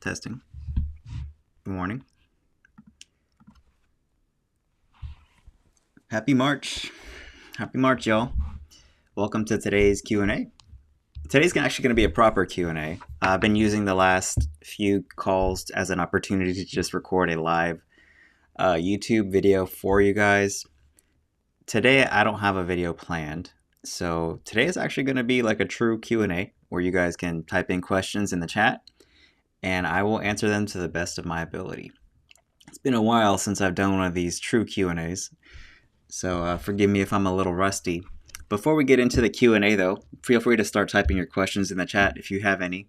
Testing. Good morning. Happy March. Happy March, y'all. Welcome to today's Q&A. Today's actually going to be a proper Q&A. I've been using the last few calls as an opportunity to just record a live YouTube video for you guys. Today, I don't have a video planned. So today is actually going to be like a true Q&A where you guys can type in questions in the chat and I will answer them to the best of my ability. It's been a while since I've done one of these true Q&As, so forgive me if I'm a little rusty. Before we get into the Q&A though, feel free to start typing your questions in the chat if you have any.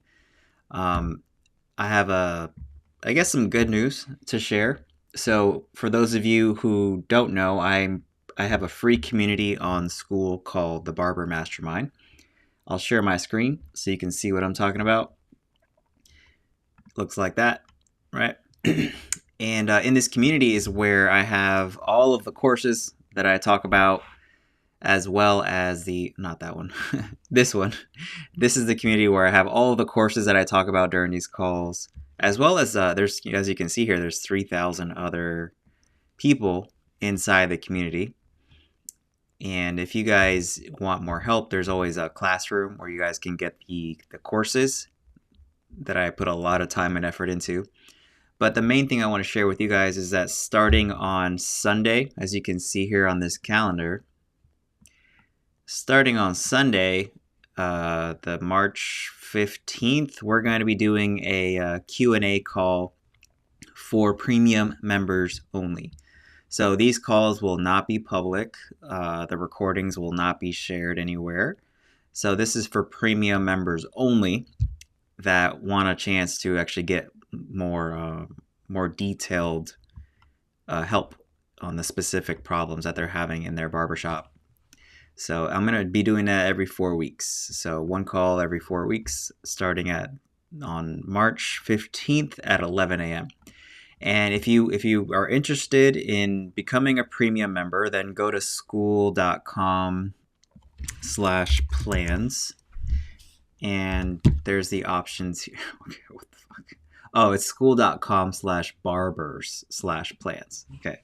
I have I guess some good news to share. So for those of you who don't know, I have a free community on Skool called the Barber Mastermind. I'll share my screen so you can see what I'm talking about. Looks like that, right? And in this community is where I have all of the courses that I talk about, as well as not that one, this one. This is the community where I have all of the courses that I talk about during these calls, as well as there's, as you can see here, there's 3,000 other people inside the community. And if you guys want more help, there's always a classroom where you guys can get the courses that I put a lot of time and effort into. But the main thing I want to share with you guys is that starting on Sunday, as you can see here on this calendar, starting on Sunday, the March 15th, we're going to be doing a Q&A call for premium members only. So these calls will not be public. The recordings will not be shared anywhere. So this is for premium members only that want a chance to actually get more detailed help on the specific problems that they're having in their barbershop. So I'm going to be doing that every 4 weeks. So one call every 4 weeks, starting on March 15th at 11 a.m. And if you are interested in becoming a premium member, then go to skool.com/plans. And there's the options here. Okay, what the fuck? Oh, it's skool.com/barbers/plans. Okay.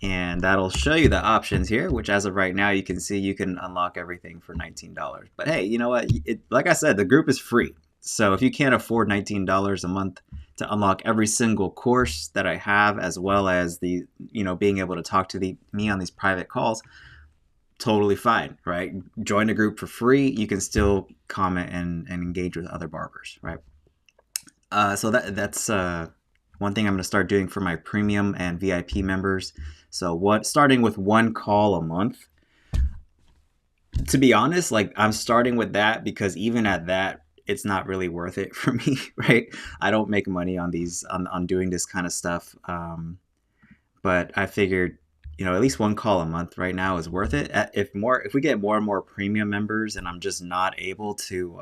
And that'll show you the options here, which as of right now, you can see you can unlock everything for $19. But hey, you know what? Like I said, the group is free. So if you can't afford $19 a month to unlock every single course that I have, as well as being able to talk to me on these private calls, totally fine, right? Join the group for free. You can still comment and engage with other barbers, right? So that's one thing I'm going to start doing for my premium and VIP members. So starting with one call a month. To be honest, like I'm starting with that because even at that, it's not really worth it for me, right? I don't make money on on doing this kind of stuff. But I figured, at least one call a month right now is worth it. If we get more and more premium members and I'm just not able to,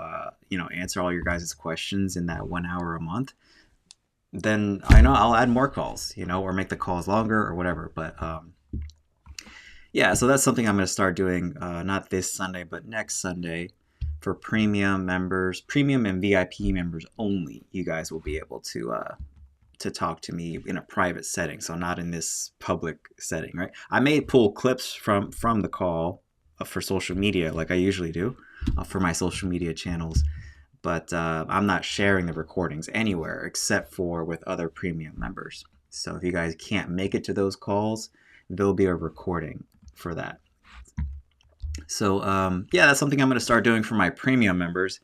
answer all your guys' questions in that 1 hour a month, then I know I'll add more calls, or make the calls longer or whatever. But yeah, so that's something I'm going to start doing, not this Sunday, but next Sunday for premium members, premium and VIP members only. You guys will be able to talk to me in a private setting, so not in this public setting, right? I may pull clips from the call for social media like I usually do for my social media channels, but I'm not sharing the recordings anywhere except for with other premium members. So if you guys can't make it to those calls, there'll be a recording for that. So yeah, that's something I'm going to start doing for my premium members.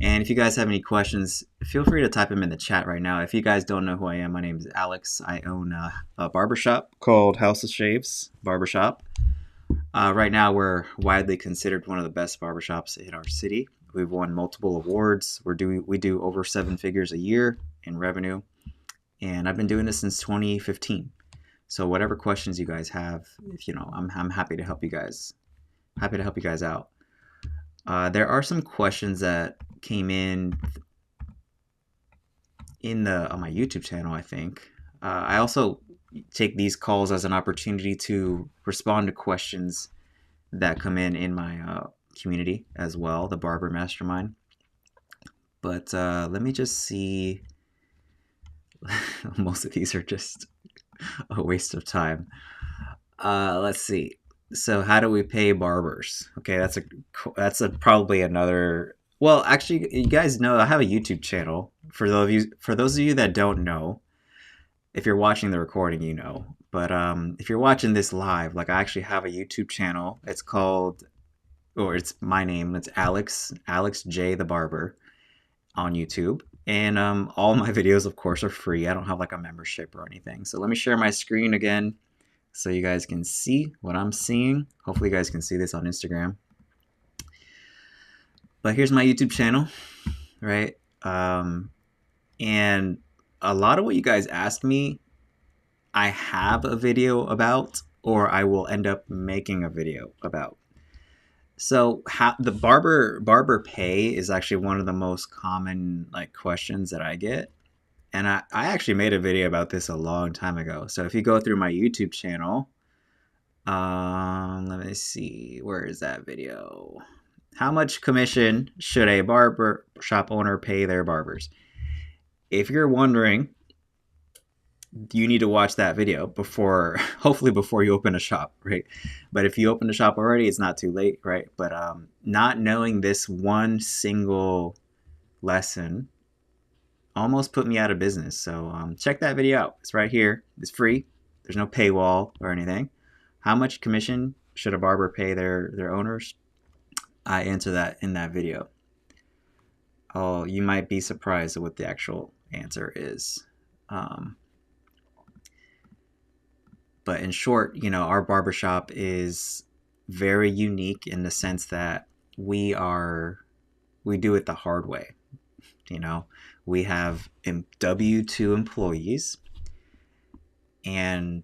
And if you guys have any questions, feel free to type them in the chat right now. If you guys don't know who I am, my name is Alex. I own a barbershop called House of Shaves Barbershop. Right now, we're widely considered one of the best barbershops in our city. We've won multiple awards. We do over 7 figures a year in revenue. And I've been doing this since 2015. So whatever questions you guys have, I'm happy to help you guys. Happy to help you guys out. There are some questions that came in on my YouTube channel, I think. I also take these calls as an opportunity to respond to questions that come in my community as well, the Barber Mastermind. But let me just see. Most of these are just a waste of time. Let's see. So how do we pay barbers? Okay, that's probably another. Well, actually, you guys know I have a YouTube channel. For those of you that don't know, if you're watching the recording, you know. But if you're watching this live, like I actually have a YouTube channel. It's called, or it's my name. It's Alex J the Barber on YouTube. And all my videos, of course, are free. I don't have like a membership or anything. So let me share my screen again so you guys can see what I'm seeing. Hopefully you guys can see this on Instagram. But here's my YouTube channel, right? And a lot of what you guys asked me, I have a video about, or I will end up making a video about. So how the barber pay is actually one of the most common like questions that I get. And I actually made a video about this a long time ago. So if you go through my YouTube channel, let me see, where is that video? How much commission should a barber shop owner pay their barbers? If you're wondering, you need to watch that video hopefully before you open a shop, right? But if you open a shop already, it's not too late, right? But not knowing this one single lesson almost put me out of business. So check that video out. It's right here. It's free. There's no paywall or anything. How much commission should a barber pay their owners? I answer that in that video. Oh, you might be surprised at what the actual answer is. But in short, our barbershop is very unique in the sense that we do it the hard way. We have W-2 employees, and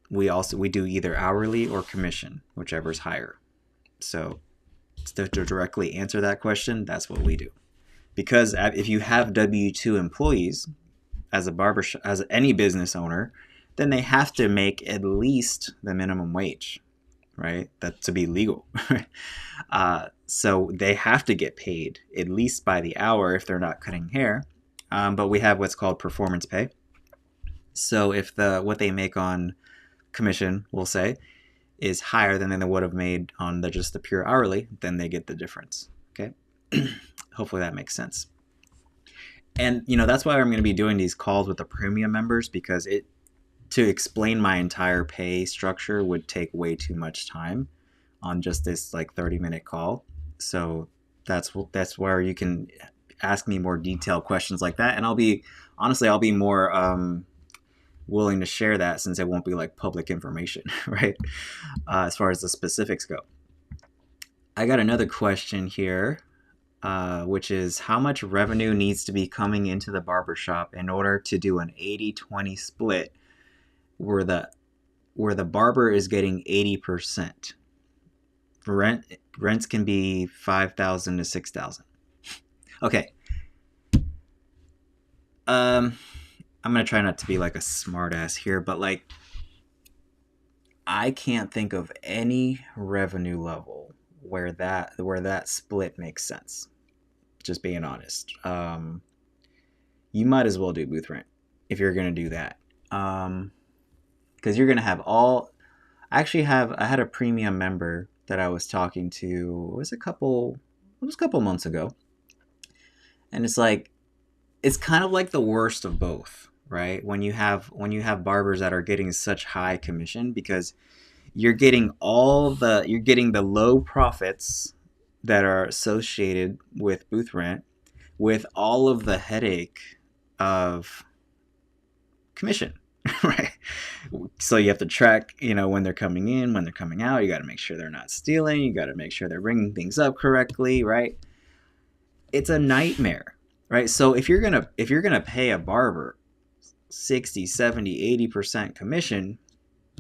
we do either hourly or commission, whichever is higher. So to directly answer that question, that's what we do. Because if you have W-2 employees as a barbershop, as any business owner, then they have to make at least the minimum wage, right? That to be legal. So they have to get paid at least by the hour if they're not cutting hair. But we have what's called performance pay. So if what they make on commission, we'll say, is higher than they would have made on just the pure hourly, then they get the difference. Okay. Hopefully that makes sense. And that's why I'm going to be doing these calls with the premium members, because to explain my entire pay structure would take way too much time on just this like 30-minute call. So that's where you can ask me more detailed questions like that, and I'll be more willing to share that, since it won't be like public information, right? As far as the specifics go. I got another question here, which is how much revenue needs to be coming into the barbershop in order to do an 80-20 split where the barber is getting 80%. Rents can be $5,000 to $6,000. Okay. I'm gonna try not to be like a smartass here, but like I can't think of any revenue level where that split makes sense. Just being honest. You might as well do booth rent if you're gonna do that. Because you're gonna have I had a premium member that I was talking to. It was a couple months ago, and it's kind of like the worst of both, right? When you have barbers that are getting such high commission, because you're getting the low profits that are associated with booth rent, with all of the headache of commission. Right. So you have to track, when they're coming in, when they're coming out. You got to make sure they're not stealing. You got to make sure they're ringing things up correctly, right? It's a nightmare, right? So if you're going to pay a barber 60, 70, 80% commission,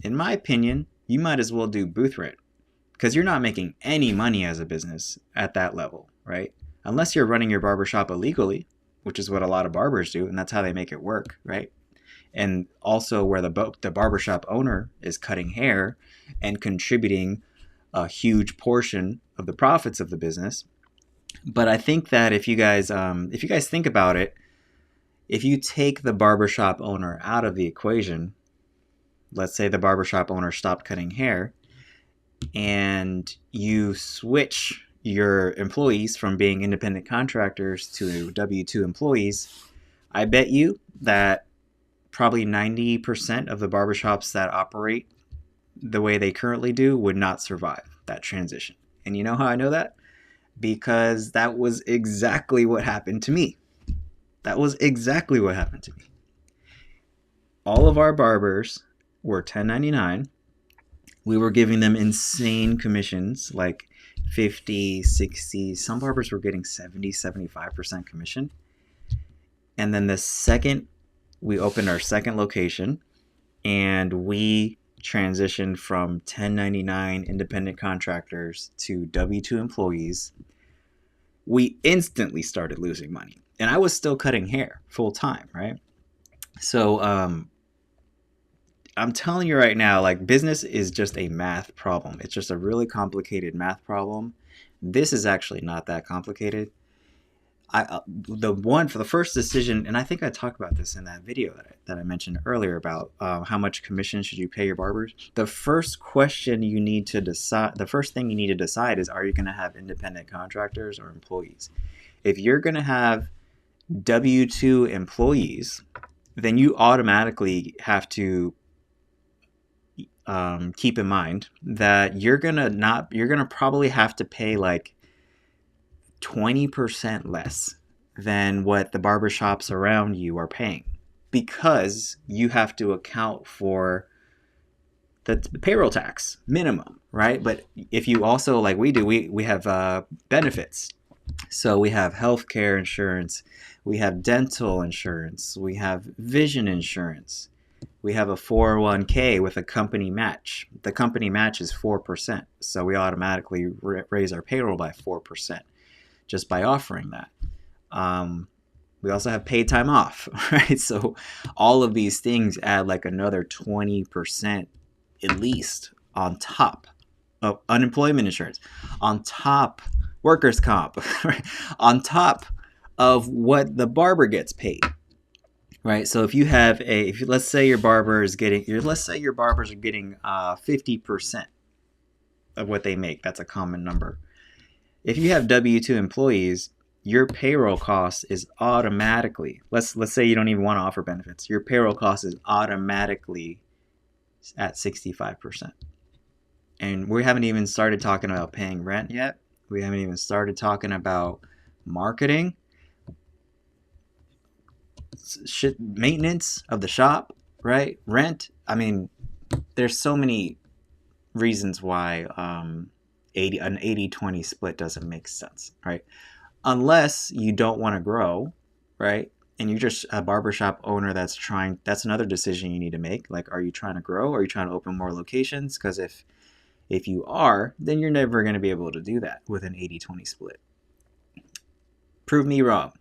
in my opinion, you might as well do booth rent, because you're not making any money as a business at that level, right? Unless you're running your barbershop illegally, which is what a lot of barbers do, and that's how they make it work, right? And also where the barbershop owner is cutting hair and contributing a huge portion of the profits of the business. But I think that if you guys think about it, if you take the barbershop owner out of the equation, let's say the barbershop owner stopped cutting hair, and you switch your employees from being independent contractors to W-2 employees, I bet you that probably 90% of the barbershops that operate the way they currently do would not survive that transition. And you know how I know that? Because that was exactly what happened to me. That was exactly what happened to me. All of our barbers were 1099. We were giving them insane commissions, like 50, 60. Some barbers were getting 70, 75% commission. And then the second we opened our second location and we transitioned from 1099 independent contractors to W-2 employees, we instantly started losing money. And I was still cutting hair full time, right? So I'm telling you right now, like, business is just a math problem. It's just a really complicated math problem. This is actually not that complicated. The one for the first decision, and I think I talked about this in that video that I mentioned earlier about how much commission should you pay your barbers. The first question you need to decide, the first thing you need to decide is, are you going to have independent contractors or employees? If you're going to have W-2 employees, then you automatically have to keep in mind that you're gonna probably have to pay like 20% less than what the barbershops around you are paying, because you have to account for the payroll tax minimum, right? But if you also, like we do, we have benefits. So we have healthcare insurance, we have dental insurance, we have vision insurance. We have a 401k with a company match. The company match is 4%. So we automatically raise our payroll by 4% just by offering that. We also have paid time off, right? So all of these things add like another 20% at least on top of unemployment insurance, on top workers' comp, right? On top of what the barber gets paid. Right. So if you have let's say your barbers are getting 50% of what they make. That's a common number. If you have W-2 employees, your payroll cost is automatically, let's say you don't even want to offer benefits. Your payroll cost is automatically at 65%. And we haven't even started talking about paying rent yet. We haven't even started talking about marketing. Maintenance of the shop, right? Rent. I mean, there's so many reasons why an 80-20 split doesn't make sense, right? Unless you don't want to grow, right? And you're just a barbershop owner that's another decision you need to make. Like, are you trying to grow? Or are you trying to open more locations? Because if you are, then you're never going to be able to do that with an 80-20 split. Prove me wrong.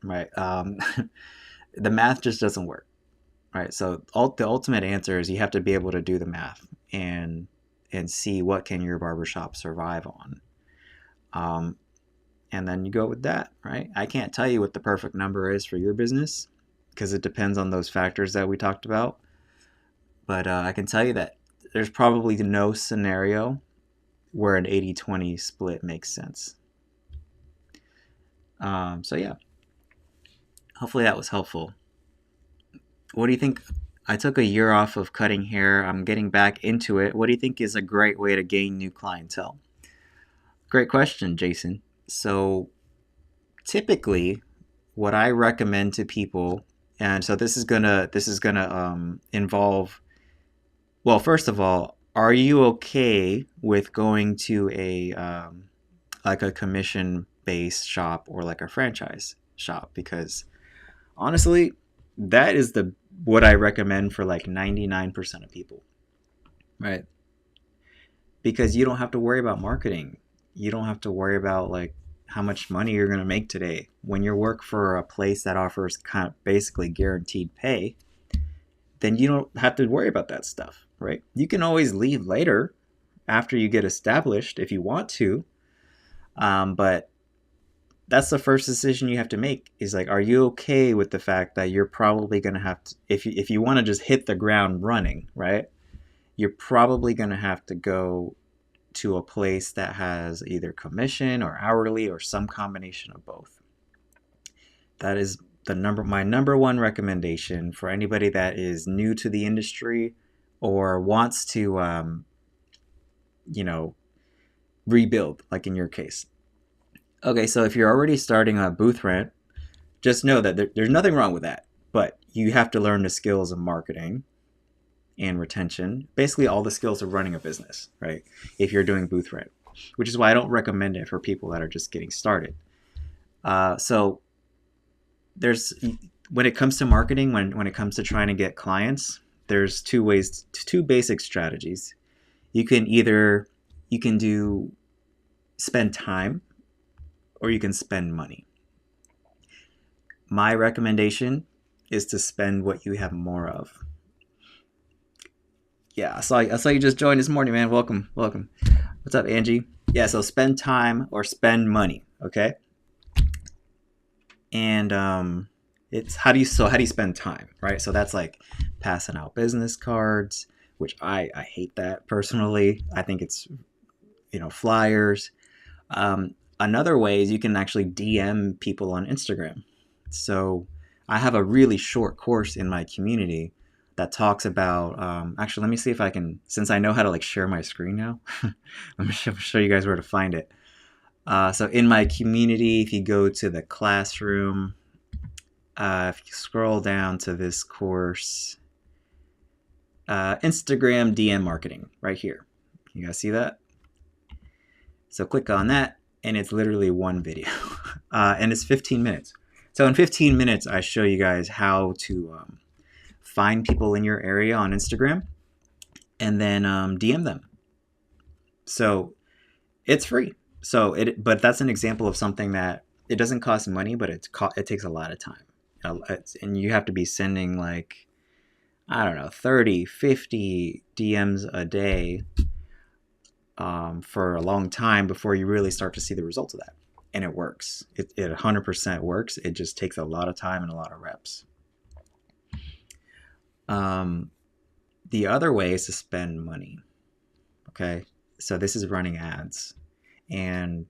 Right. The math just doesn't work. Right. So the ultimate answer is you have to be able to do the math and see what can your barbershop survive on. And then you go with that. Right. I can't tell you what the perfect number is for your business because it depends on those factors that we talked about. But I can tell you that there's probably no scenario where an 80-20 split makes sense. So yeah. Hopefully that was helpful. What do you think? I took a year off of cutting hair. I'm getting back into it. What do you think is a great way to gain new clientele? Great question, Jason. So typically what I recommend to people, and so this is gonna involve, well, first of all, are you okay with going to like a commission-based shop or like a franchise shop? Because honestly, that is what I recommend for like 99% of people, right? Because you don't have to worry about marketing. You don't have to worry about like how much money you're going to make today. When you work for a place that offers kind of basically guaranteed pay, then you don't have to worry about that stuff, right? You can always leave later after you get established if you want to. But that's the first decision you have to make is like, are you okay with the fact that you're probably going to have to, if you want to just hit the ground running, right? You're probably going to have to go to a place that has either commission or hourly or some combination of both. That is my number one recommendation for anybody that is new to the industry or wants to, you know, rebuild, like in your case. Okay, so if you're already starting a booth rent, just know that there's nothing wrong with that, but you have to learn the skills of marketing and retention, basically all the skills of running a business, right? If you're doing booth rent, which is why I don't recommend it for people that are just getting started. So there's, when it comes to marketing, when it comes to trying to get clients, there's two basic strategies. You can do spend time or you can spend money. My recommendation is to spend what you have more of. Yeah, I saw you just joined this morning, man. Welcome. What's up, Angie? Yeah, so spend time or spend money, okay? And it's how do you spend time, right? So that's like passing out business cards, which I hate that personally. I think it's, flyers. Another way is you can actually DM people on Instagram. So I have a really short course in my community that talks about, actually, let me see if I can, since I know how to like share my screen now, let me show you guys where to find it. So in my community, if you go to the classroom, if you scroll down to this course, Instagram DM marketing right here. You guys see that? So click on that, and it's literally one video, and it's 15 minutes. So in 15 minutes, I show you guys how to find people in your area on Instagram, and then DM them. So it's free. But that's an example of something that it doesn't cost money, but it takes a lot of time, and you have to be sending like, I don't know, 30, 50 DMs a day for a long time before you really start to see the results of that. And it works. It 100% works. It just takes a lot of time and a lot of reps. The other way is to spend money. Okay, so this is running ads, and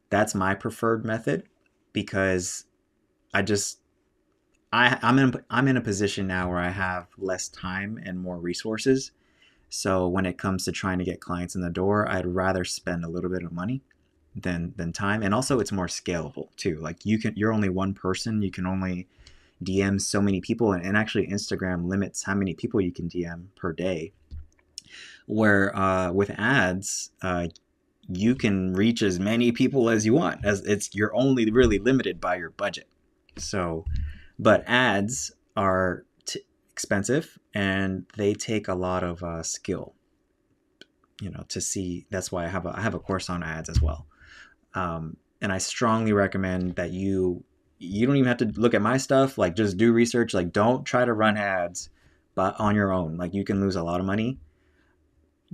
that's my preferred method because I'm in a position now where I have less time and more resources. So when it comes to trying to get clients in the door, I'd rather spend a little bit of money than time. And also it's more scalable too. Like you're only one person, you can only DM so many people, and actually Instagram limits how many people you can DM per day. Where with ads, you can reach as many people as you want, as you're only really limited by your budget. So, but ads are expensive, and they take a lot of skill, to see. That's why I have a course on ads as well. And I strongly recommend that you don't even have to look at my stuff. Like, just do research. Like, don't try to run ads but on your own. Like, you can lose a lot of money.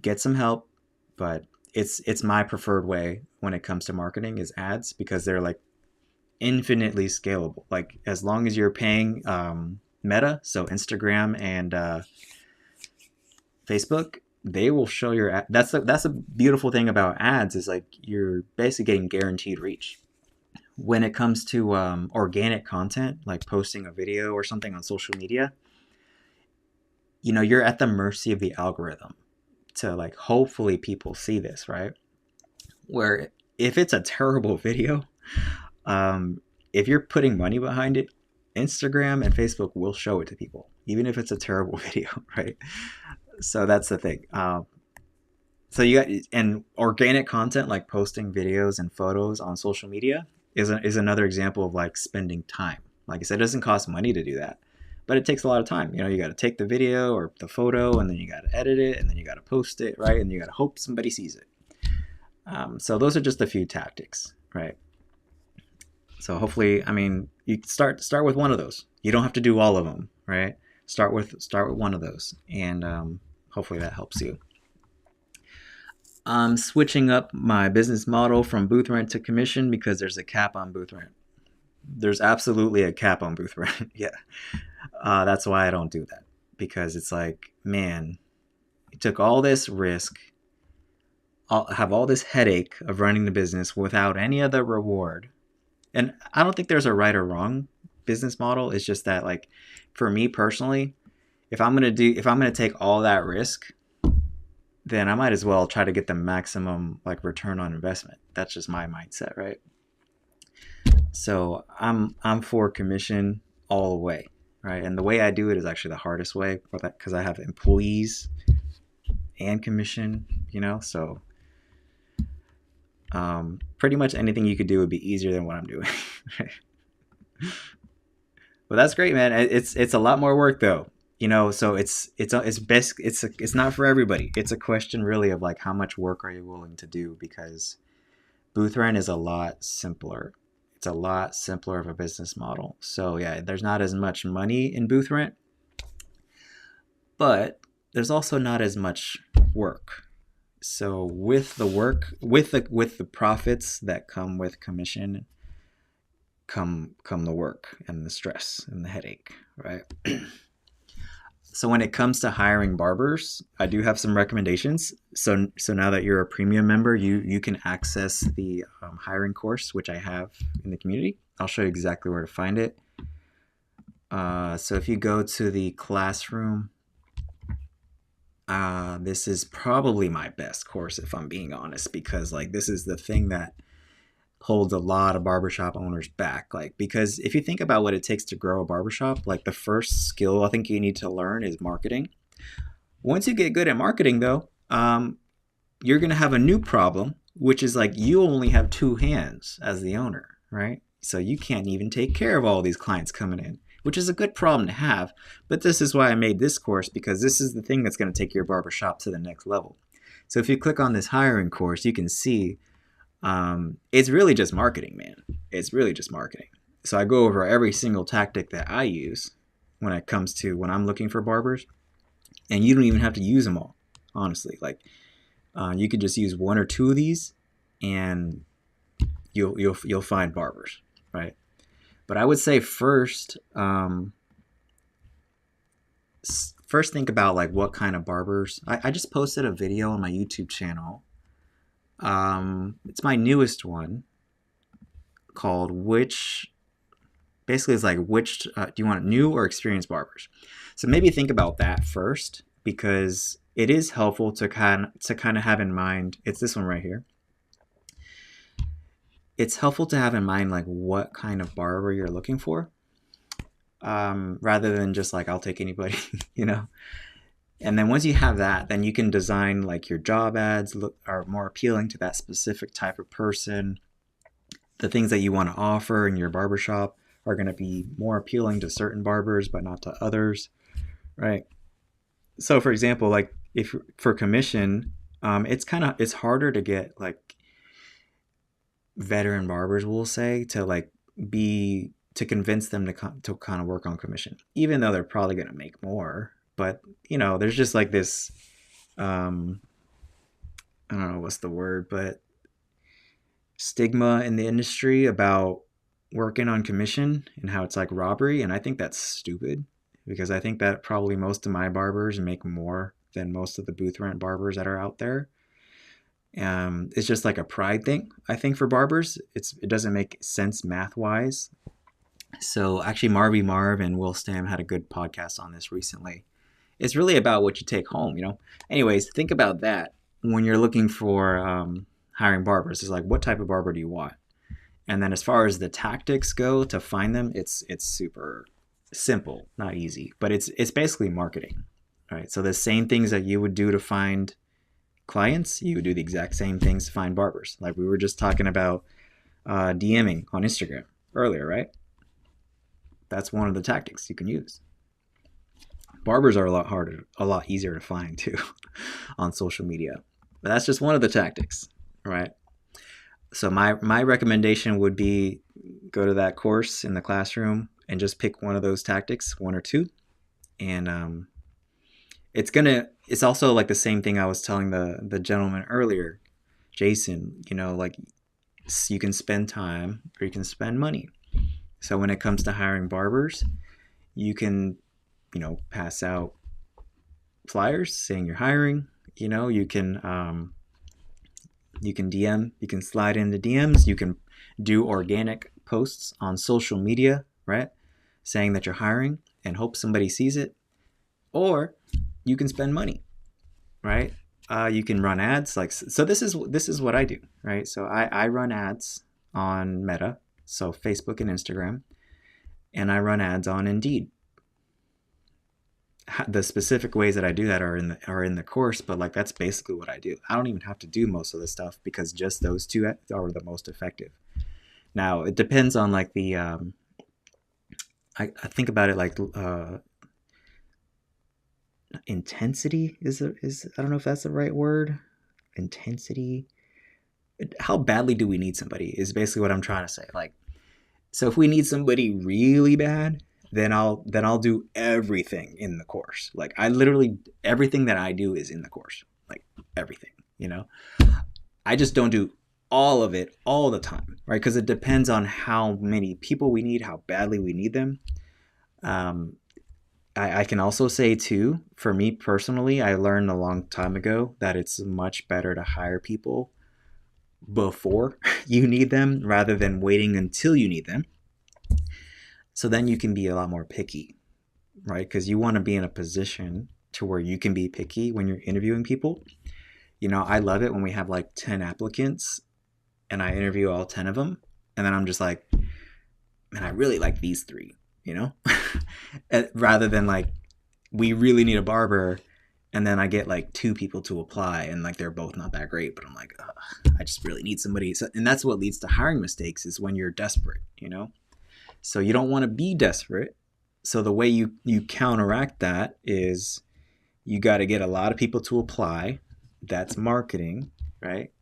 Get some help, but it's my preferred way when it comes to marketing is ads, because they're like infinitely scalable. Like, as long as you're paying Meta, so Instagram and Facebook, they will show your ad. That's a beautiful thing about ads, is like you're basically getting guaranteed reach. When it comes to organic content, like posting a video or something on social media, you're at the mercy of the algorithm to like, hopefully people see this, right? Where if it's a terrible video, if you're putting money behind it, Instagram and Facebook will show it to people, even if it's a terrible video, right? So that's the thing. So you got, and organic content like posting videos and photos on social media is another example of like spending time. Like I said, it doesn't cost money to do that, but it takes a lot of time. You got to take the video or the photo, and then you got to edit it, and then you got to post it, right? And you got to hope somebody sees it. So those are just a few tactics, right? So hopefully, you start with one of those. You don't have to do all of them, right? Start with one of those, and hopefully that helps you. I'm switching up my business model from booth rent to commission because there's a cap on booth rent. There's absolutely a cap on booth rent. Yeah. That's why I don't do that, because it's like, man, you took all this risk, have all this headache of running the business without any other reward. And I don't think there's a right or wrong business model. It's just that, like, for me personally, if I'm gonna take all that risk, then I might as well try to get the maximum like return on investment. That's just my mindset, right? So I'm for commission all the way, right? And the way I do it is actually the hardest way, because I have employees and commission, So pretty much anything you could do would be easier than what I'm doing. But that's great, man. It's a lot more work though. So it's not for everybody. It's a question really of like, how much work are you willing to do? Because booth rent is a lot simpler. It's a lot simpler of a business model. So yeah, there's not as much money in booth rent, but there's also not as much work. So with the work, with the profits that come with commission, come the work and the stress and the headache, right? So when it comes to hiring barbers, I do have some recommendations. So now that you're a premium member, you can access the hiring course, which I have in the community. I'll show you exactly where to find it. So if you go to the classroom, this is probably my best course, if I'm being honest, because like this is the thing that holds a lot of barbershop owners back. Like, because if you think about what it takes to grow a barbershop, like the first skill I think you need to learn is marketing. Once you get good at marketing though, you're going to have a new problem, which is like you only have two hands as the owner, right? So you can't even take care of all these clients coming in, which is a good problem to have. But this is why I made this course, because this is the thing that's going to take your barbershop to the next level. So if you click on this hiring course, you can see it's really just marketing, man. It's really just marketing. So I go over every single tactic that I use when I'm looking for barbers, and you don't even have to use them all, honestly. Like, you could just use one or two of these, and you'll find barbers, right? But I would say first think about like what kind of barbers. I just posted a video on my YouTube channel. It's my newest one, called basically it's like, which do you want, new or experienced barbers? So maybe think about that first, because it is helpful to kind of have in mind. It's this one right here. It's helpful to have in mind like what kind of barber you're looking for, rather than just like, I'll take anybody, And then once you have that, then you can design like your job ads are more appealing to that specific type of person. The things that you want to offer in your barbershop are going to be more appealing to certain barbers, but not to others, right? So for example, like if for commission, it's harder to get like veteran barbers, we'll say, to convince them to kind of work on commission, even though they're probably going to make more. But, there's just like this, I don't know what's the word, but stigma in the industry about working on commission and how it's like robbery. And I think that's stupid, because I think that probably most of my barbers make more than most of the booth rent barbers that are out there. It's just like a pride thing, I think, for barbers. It doesn't make sense math wise. So actually Marv and Will Stam had a good podcast on this recently. It's really about what you take home, Anyways, think about that when you're looking for hiring barbers. It's like, what type of barber do you want? And then as far as the tactics go to find them, it's super simple, not easy, but it's basically marketing, right? So the same things that you would do to find clients, you would do the exact same things to find barbers. Like we were just talking about DMing on Instagram earlier, right? That's one of the tactics you can use. Barbers are a lot easier to find too on social media. But that's just one of the tactics, right? So my recommendation would be go to that course in the classroom and just pick one of those tactics, one or two, and it's also like the same thing I was telling the gentleman earlier, Jason, like you can spend time or you can spend money. So when it comes to hiring barbers, you can, pass out flyers saying you're hiring. You can DM, you can slide into DMs, you can do organic posts on social media, right? Saying that you're hiring and hope somebody sees it. Or you can spend money, right? You can run ads. So this is what I do, right? So I run ads on Meta, so Facebook and Instagram, and I run ads on Indeed. The specific ways that I do that are in the course, but like that's basically what I do. I don't even have to do most of the stuff because just those two are the most effective. Now it depends on like the I think about it like intensity is I don't know if that's the right word. Intensity. How badly do we need somebody is basically what I'm trying to say. Like, so if we need somebody really bad, then I'll do everything in the course. Like I literally everything that I do is in the course. Like everything. I just don't do all of it all the time, right? Because it depends on how many people we need, how badly we need them. I can also say too, for me personally, I learned a long time ago that it's much better to hire people before you need them rather than waiting until you need them. So then you can be a lot more picky, right? Because you want to be in a position to where you can be picky when you're interviewing people. I love it when we have like 10 applicants and I interview all 10 of them. And then I'm just like, man, I really like these three, rather than like, we really need a barber. And then I get like 2 people to apply and like, they're both not that great, but I'm like, I just really need somebody. So, and that's what leads to hiring mistakes is when you're desperate, So you don't want to be desperate. So the way you counteract that is you got to get a lot of people to apply. That's marketing, right?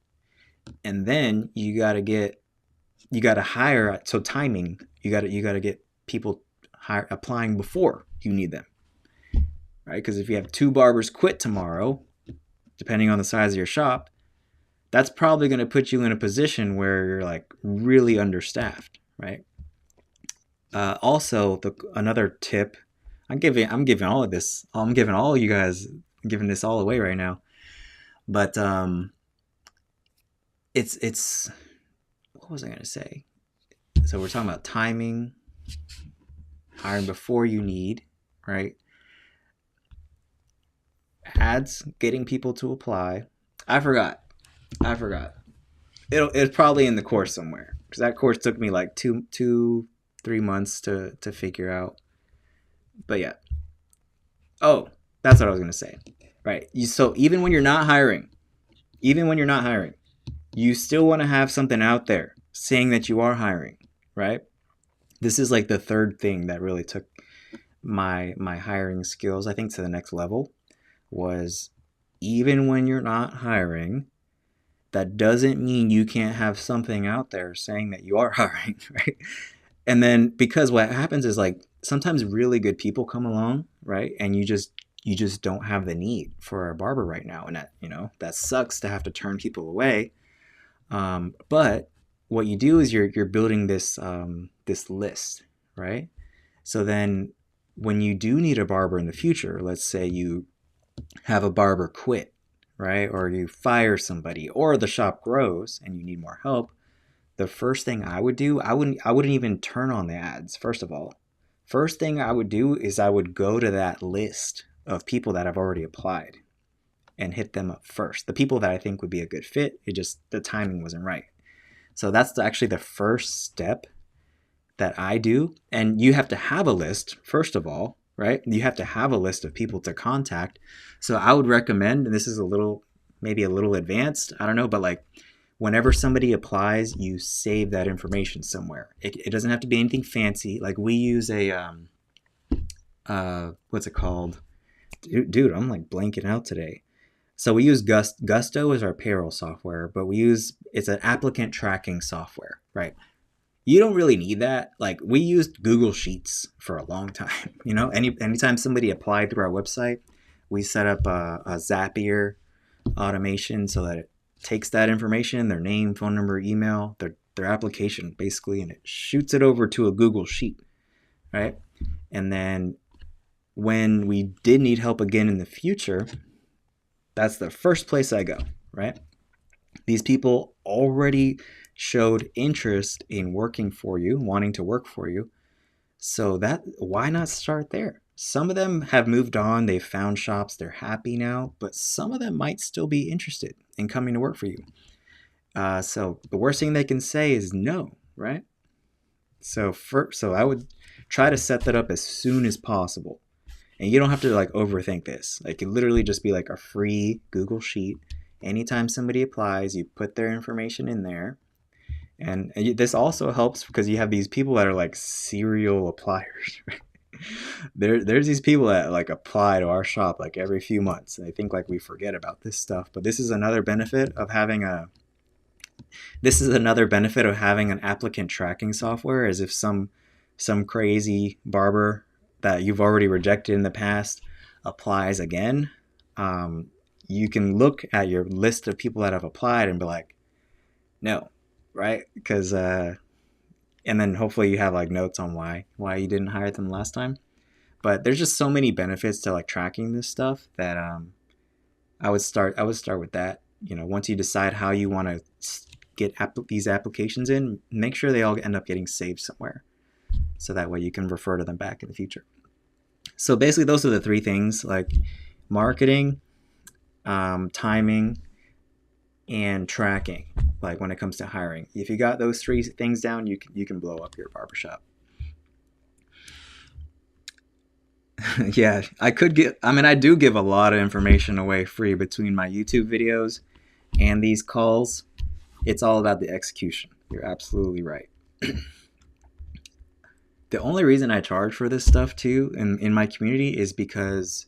And then you got to hire. So timing, you got to get people applying before you need them, right? Because if you have 2 barbers quit tomorrow, depending on the size of your shop, that's probably going to put you in a position where you're like really understaffed, right? Also, another tip, I'm giving all of this. I'm giving all you guys, I'm giving this all away right now. But it's what was I gonna say? So we're talking about timing, hiring before you need, right? Ads, getting people to apply. I forgot. It's probably in the course somewhere because that course took me like 3 months to figure out. But yeah. Oh, that's what I was gonna say. Right. So even when you're not hiring, you still want to have something out there saying that you are hiring, right? This is like the third thing that really took my hiring skills, I think, to the next level was even when you're not hiring, that doesn't mean you can't have something out there saying that you are hiring, right? And then because what happens is like sometimes really good people come along, right? And you just don't have the need for a barber right now. And that sucks to have to turn people away. But what you do is you're building this list, right? So then when you do need a barber in the future, let's say you have a barber quit, right? Or you fire somebody or the shop grows and you need more help. The first thing I would do, I wouldn't even turn on the ads, first of all. First thing I would do is I would go to that list of people that have already applied and hit them up first. The people that I think would be a good fit, the timing wasn't right. So that's actually the first step that I do. And you have to have a list, first of all, right? You have to have a list of people to contact. So I would recommend, and this is maybe a little advanced, I don't know, but like whenever somebody applies, you save that information somewhere. It doesn't have to be anything fancy. Like we use what's it called? Dude, I'm like blanking out today. So we use Gusto as our payroll software, but it's an applicant tracking software, right? You don't really need that. Like we used Google Sheets for a long time. Anytime somebody applied through our website, We set up a Zapier automation so that it takes that information, their name, phone number, email, their application basically, and it shoots it over to a Google Sheet, right? And then when we did need help again in the future, that's the first place I go, right? These people already showed interest in working for you, wanting to work for you. So that, why not start there? Some of them have moved on, they've found shops, they're happy now, but some of them might still be interested in coming to work for you. So the worst thing they can say is no, right? So I would try to set that up as soon as possible. And you don't have to like overthink this. It could literally just be like a free Google Sheet. Anytime somebody applies, you put their information in there. And this also helps because you have these people that are like serial appliers. There's these people that like apply to our shop like every few months. And they think like we forget about this stuff. But this is another benefit of having an applicant tracking software, as if some crazy barber that you've already rejected in the past applies again. You can look at your list of people that have applied and be like, no, right? Because and then hopefully you have like notes on why you didn't hire them last time. But there's just so many benefits to like tracking this stuff that I would start with that. Once you decide how you want to get these applications in, make sure they all end up getting saved somewhere, so that way you can refer to them back in the future. So basically those are the three things, like marketing, timing, and tracking. Like when it comes to hiring, if you got those three things down, you can blow up your barbershop. Yeah, I do give a lot of information away free between my YouTube videos and these calls. It's all about the execution. You're absolutely right. The only reason I charge for this stuff too in my community is because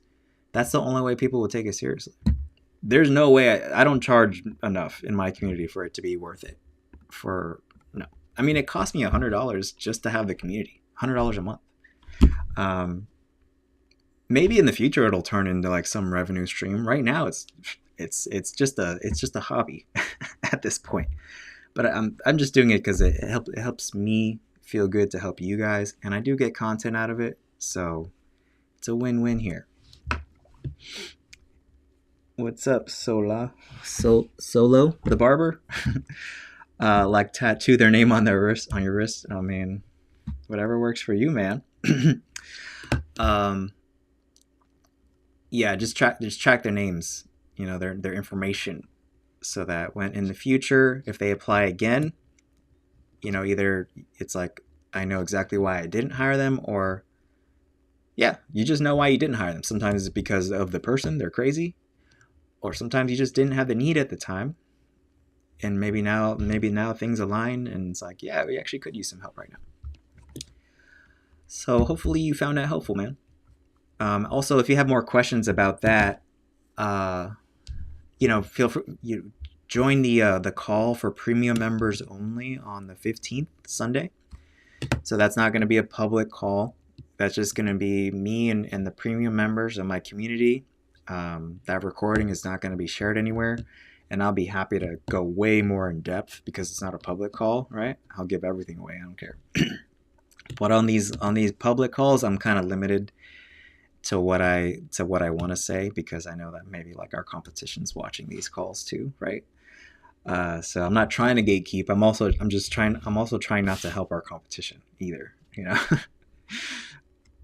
that's the only way people will take it seriously. There's no way I don't charge enough in my community for it to be worth it. No. I mean, it cost me $100 just to have the community. $100 a month. Maybe in the future it'll turn into like some revenue stream. Right now it's just a hobby at this point. But I'm just doing it because it helps me feel good to help you guys, and I do get content out of it, so it's a win-win here. What's up, Solo the barber? Like tattoo their name on your wrist. I mean, whatever works for you, man. Yeah, just track their names, their information, so that when in the future, if they apply again, either it's like, I know exactly why I didn't hire them, or yeah, you just know why you didn't hire them. Sometimes it's because of the person, they're crazy, or sometimes you just didn't have the need at the time, and maybe now things align, and it's like, yeah, we actually could use some help right now. So hopefully you found that helpful, man. Also, if you have more questions about that, feel free, join the call for premium members only on the 15th, Sunday. So that's not going to be a public call. That's just going to be me and the premium members of my community. That recording is not going to be shared anywhere. And I'll be happy to go way more in depth because it's not a public call, right? I'll give everything away. I don't care. But on these public calls, I'm kind of limited to what I want to say, because I know that maybe like our competition's watching these calls too, right? So I'm not trying to gatekeep. I'm also trying not to help our competition either.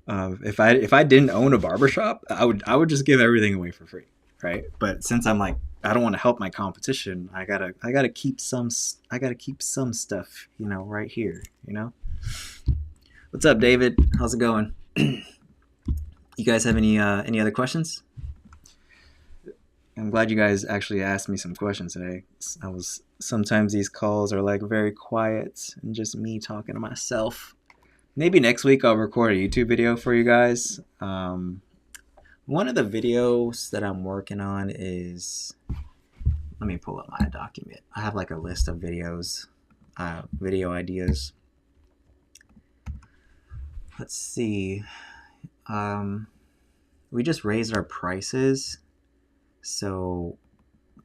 If I didn't own a barbershop, I would just give everything away for free, right? But since I'm like, I don't want to help my competition, I gotta keep some stuff, right here, What's up, David? How's it going? You guys have any other questions? I'm glad you guys actually asked me some questions today. Sometimes these calls are like very quiet and just me talking to myself. Maybe next week I'll record a YouTube video for you guys. One of the videos that I'm working on is, let me pull up my document. I have like a list of videos, video ideas. Let's see. we just raised our prices. So,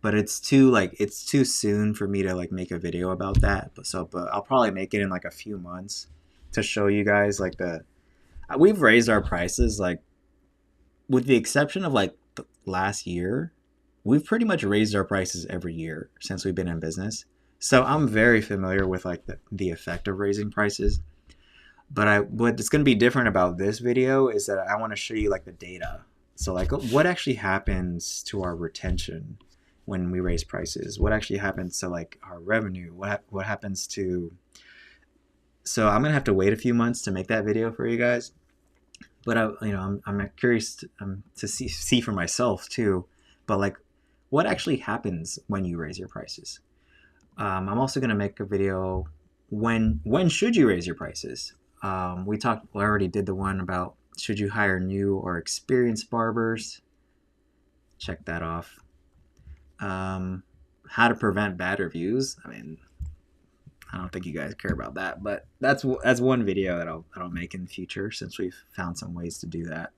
but it's too soon for me to like make a video about that. But I'll probably make it in like a few months to show you guys like we've raised our prices, like with the exception of like last year. We've pretty much raised our prices every year since we've been in business. So I'm very familiar with like the effect of raising prices. But what's going to be different about this video is that I want to show you like the data. So like what actually happens to our retention when we raise prices? What actually happens to like our revenue? What happens to... So I'm going to have to wait a few months to make that video for you guys. But I'm curious to see for myself too. But like what actually happens when you raise your prices? I'm also going to make a video when should you raise your prices? We already did the one about should you hire new or experienced barbers. Check that off. How to prevent bad reviews. I mean, I don't think you guys care about that, but that's one video that I'll make in the future since we've found some ways to do that.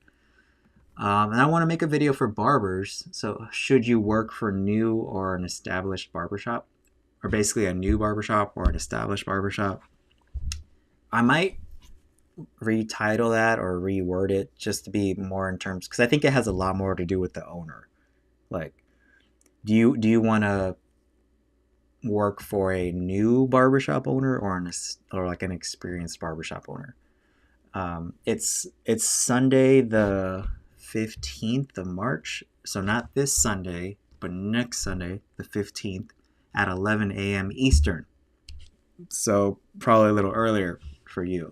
And I want to make a video for barbers. So should you work for new or an established barbershop? Or basically a new barbershop or an established barbershop. I might retitle that or reword it just to be more in terms, because I think it has a lot more to do with the owner. Like, do you want to work for a new barbershop owner or like an experienced barbershop owner? It's Sunday the 15th of March, so not this Sunday, but next Sunday the 15th at 11 a.m. Eastern. So probably a little earlier for you.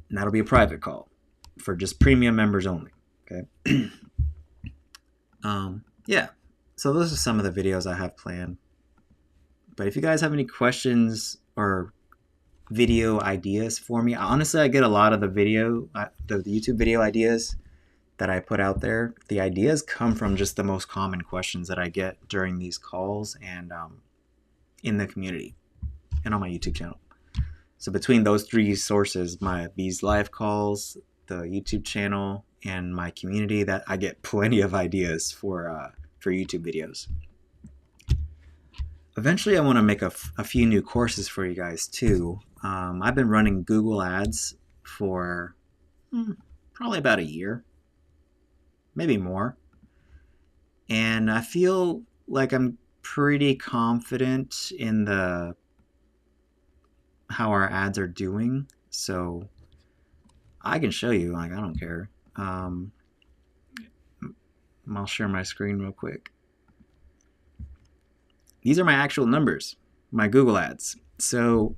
And that'll be a private call for just premium members only. Okay. Yeah. So those are some of the videos I have planned. But if you guys have any questions or video ideas for me, honestly, I get a lot of the YouTube video ideas that I put out there. The ideas come from just the most common questions that I get during these calls and in the community and on my YouTube channel. So between those three sources, these live calls, the YouTube channel, and my community, that I get plenty of ideas for YouTube videos. Eventually, I want to make a few new courses for you guys too. I've been running Google Ads for probably about a year, maybe more. And I feel like I'm pretty confident in how our ads are doing. So I can show you, like, I don't care. I'll share my screen real quick. These are my actual numbers, my Google ads. So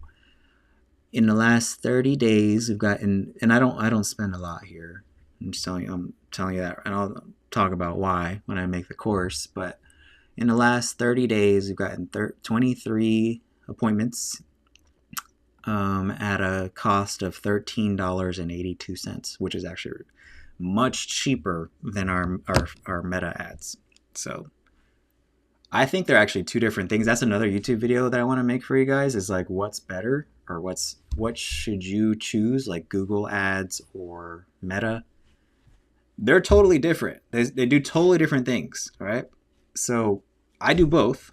in the last 30 days, we've gotten, and I don't spend a lot here. I'm telling you that, and I'll talk about why when I make the course. But in the last 30 days, we've gotten 23 appointments at a cost of $13.82, which is actually much cheaper than our Meta ads. So I think they're actually two different things. That's another YouTube video that I want to make for you guys, is like what's better, or what should you choose, like Google ads or Meta. They're totally different. They do totally different things, right? So I do both,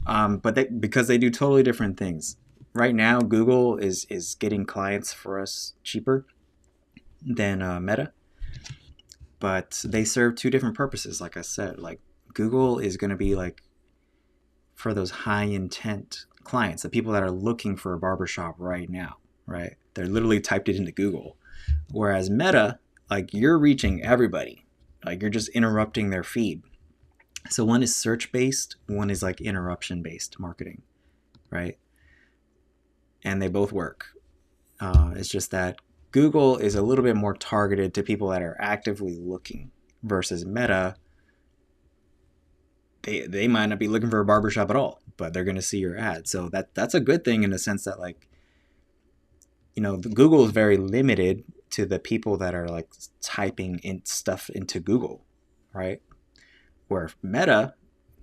but because they do totally different things. Right now, Google is getting clients for us cheaper than Meta, but they serve two different purposes. Like I said, like Google is going to be like for those high intent clients, the people that are looking for a barbershop right now, right? They're literally typed it into Google. Whereas Meta, like, you're reaching everybody, like you're just interrupting their feed. So one is search based, one is like interruption based marketing, right? And they both work. It's just that Google is a little bit more targeted to people that are actively looking, versus Meta, they might not be looking for a barbershop at all, but they're going to see your ad. So that's a good thing in the sense that, like, you know, Google is very limited to the people that are like typing in stuff into Google, right? Where Meta,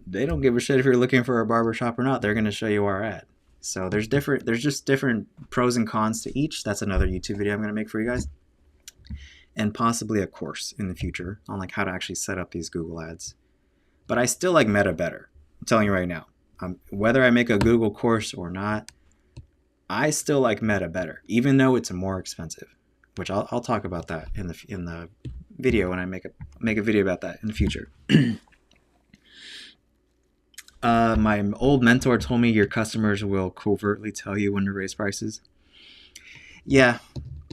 they don't give a shit if you're looking for a barbershop or not. They're going to show you our ad. So there's just different pros and cons to each. That's another YouTube video I'm going to make for you guys. and possibly a course in the future on like how to actually set up these Google ads. But I still like Meta better. I'm telling you right now. Whether I make a Google course or not, I still like Meta better, even though it's more expensive. Which I'll talk about that in the video when I make a video about that in the future. My old mentor told me your customers will covertly tell you when to raise prices. Yeah,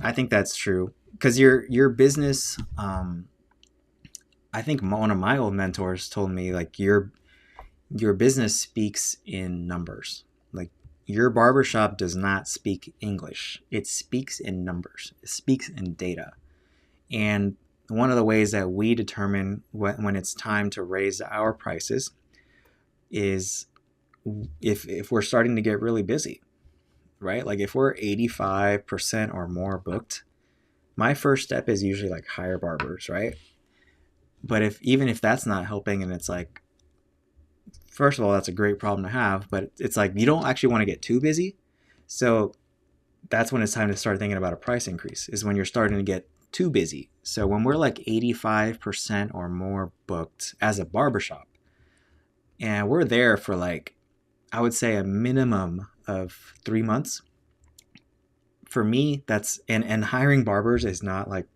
I think that's true because your business. I think one of my old mentors told me like your business speaks in numbers. Like your barbershop does not speak English. It speaks in numbers. It speaks in data. And one of the ways that we determine when it's time to raise our prices is if we're starting to get really busy, right? Like if we're 85% or more booked, my first step is usually like hire barbers, right? But even if that's not helping, and it's like, first of all, that's a great problem to have, but it's like you don't actually want to get too busy. So that's when it's time to start thinking about a price increase, is when you're starting to get too busy. So when we're like 85% or more booked as a barbershop, and we're there for like, I would say a minimum of 3 months. For me, that's, and hiring barbers is not like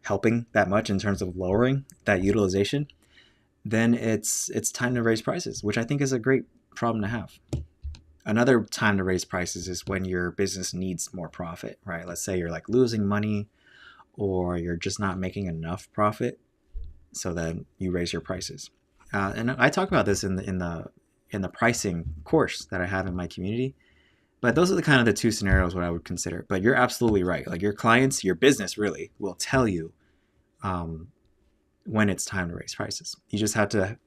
helping that much in terms of lowering that utilization, then it's time to raise prices, which I think is a great problem to have. Another time to raise prices is when your business needs more profit, right? Let's say you're like losing money or you're just not making enough profit, so then you raise your prices. And I talk about this in the pricing course that I have in my community. But those are the kind of the two scenarios what I would consider. But you're absolutely right. Like your clients, your business really will tell you when it's time to raise prices. You just have to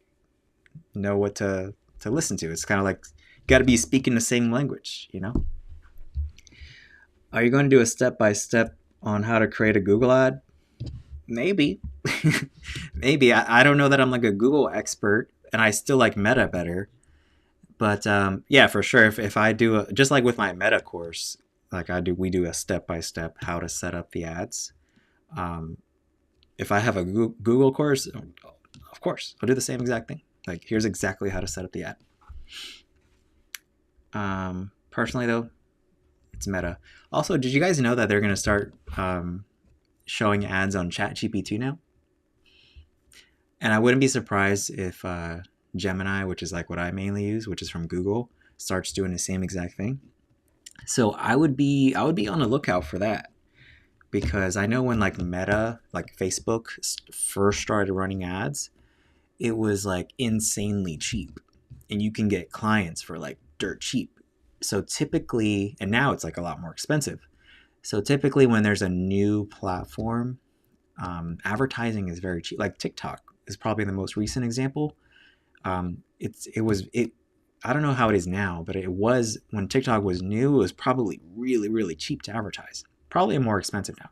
know what to listen to. It's kind of like you got to be speaking the same language, you know? Are you going to do a step-by-step on how to create a Google ad? Maybe. Maybe. I don't know that I'm like a Google expert, and I still like Meta better. But yeah, for sure. If I do just like with my Meta course, like we do a step-by-step how to set up the ads. If I have a Google course, of course, I'll do the same exact thing. Like here's exactly how to set up the ad. Personally though, it's Meta. Also, did you guys know that they're going to start showing ads on ChatGPT now? And I wouldn't be surprised if Gemini, which is like what I mainly use, which is from Google, starts doing the same exact thing. So I would be on the lookout for that, because I know when like Meta, like Facebook first started running ads, it was like insanely cheap and you can get clients for like dirt cheap. So typically, and now it's like a lot more expensive. So typically when there's a new platform, advertising is very cheap. Like TikTok is probably the most recent example. I don't know how it is now, but it was when TikTok was new, it was probably really, really cheap to advertise. Probably more expensive now.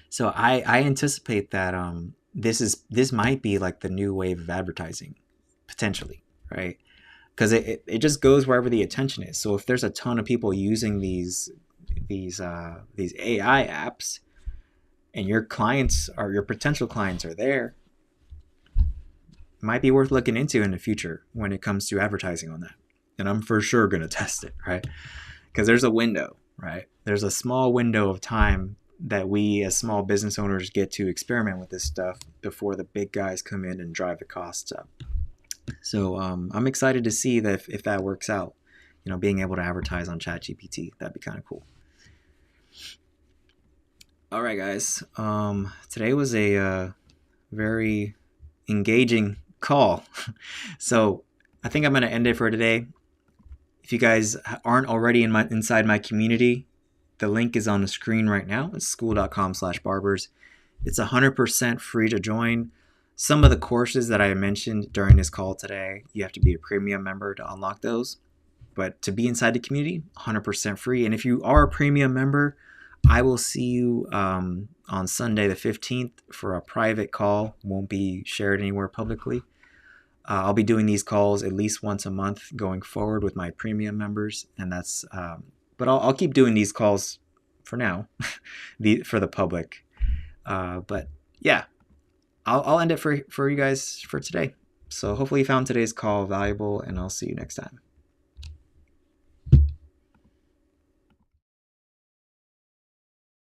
So I anticipate that this might be like the new wave of advertising, potentially, right? Because it just goes wherever the attention is. So if there's a ton of people using these AI apps, and your potential clients are there, might be worth looking into in the future when it comes to advertising on that. And I'm for sure going to test it, right? Because there's a window, right? There's a small window of time that we as small business owners get to experiment with this stuff before the big guys come in and drive the costs up. So I'm excited to see that if that works out, you know, being able to advertise on ChatGPT, that'd be kind of cool. All right, guys. Today was a very engaging call. So I think I'm going to end it for today. If you guys aren't already inside my community, the link is on the screen right now. It's skool.com/barbers. It's 100% free to join. Some of the courses that I mentioned during this call today, you have to be a premium member to unlock those. But to be inside the community, 100% free. And if you are a premium member, I will see you on Sunday the 15th for a private call. Won't be shared anywhere publicly. I'll be doing these calls at least once a month going forward with my premium members. And but I'll keep doing these calls for now, for the public. But yeah, I'll end it for you guys for today. So hopefully you found today's call valuable, and I'll see you next time.